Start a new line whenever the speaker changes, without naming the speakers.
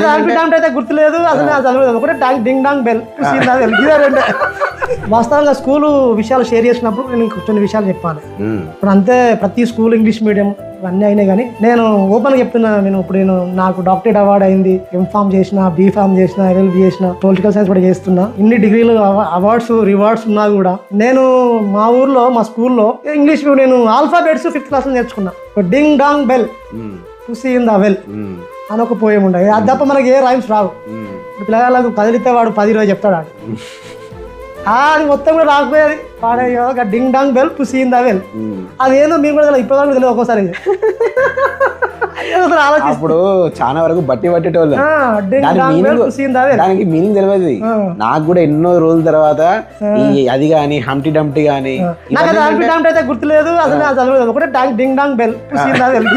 నాకు డాంపి డాంప్ అయితే గుర్తులేదు అసలు చదవలేదు ఒకటే డింగ్ డాంగ్ బెల్ ఇదే వాస్తవంగా స్కూల్ విషయాలు షేర్ చేసినప్పుడు నేను కొన్ని విషయాలు చెప్పాలి. ఇప్పుడు అంతే ప్రతి స్కూల్ ఇంగ్లీష్ మీడియం అన్నీ అయినాయి కానీ నేను ఓపెన్గా చెప్తున్నా. నేను నాకు డాక్టరేట్ అవార్డు అయింది, ఎంఫామ్ చేసిన, బీఫామ్ చేసిన, ఎల్ఎల్బీ చేసిన, పొలిటికల్ సైన్స్ కూడా చేస్తున్నా. ఇన్ని డిగ్రీలు అవార్డ్స్ రివార్డ్స్ ఉన్నా కూడా నేను మా ఊర్లో మా స్కూల్లో ఇంగ్లీష్ నేను ఆల్ఫాబెట్స్ 5th క్లాస్ లో నేర్చుకున్నా. Ding dong bell to see in the well అని ఒక పోయం ఉండే. అది తప్ప మనకి ఏ రైమ్స్ రావు. పిల్లగాళ్ళకు కదిలితే వాడు 10-20 చెప్తాడు. అది మొత్తం కూడా రాకపోయేది పాడే ding dong bell to see in the well. అది ఏందో మీరు కూడా ఇప్పుడు తెలియదు ఒక్కోసారి.
అప్పుడు చాలా వరకు బట్టి పట్టేటోళ్ళు, దానికి మీనింగ్ తెలియదు. నాకు కూడా ఎన్నో రోజుల తర్వాత అది కానీ హంప్టీ డంప్టీ కానీ
నాకు హంప్టీ డంప్టీ అయితే గుర్తులేదు అసలు చదవలేదు ఒకటే ding dong bell to see in the well.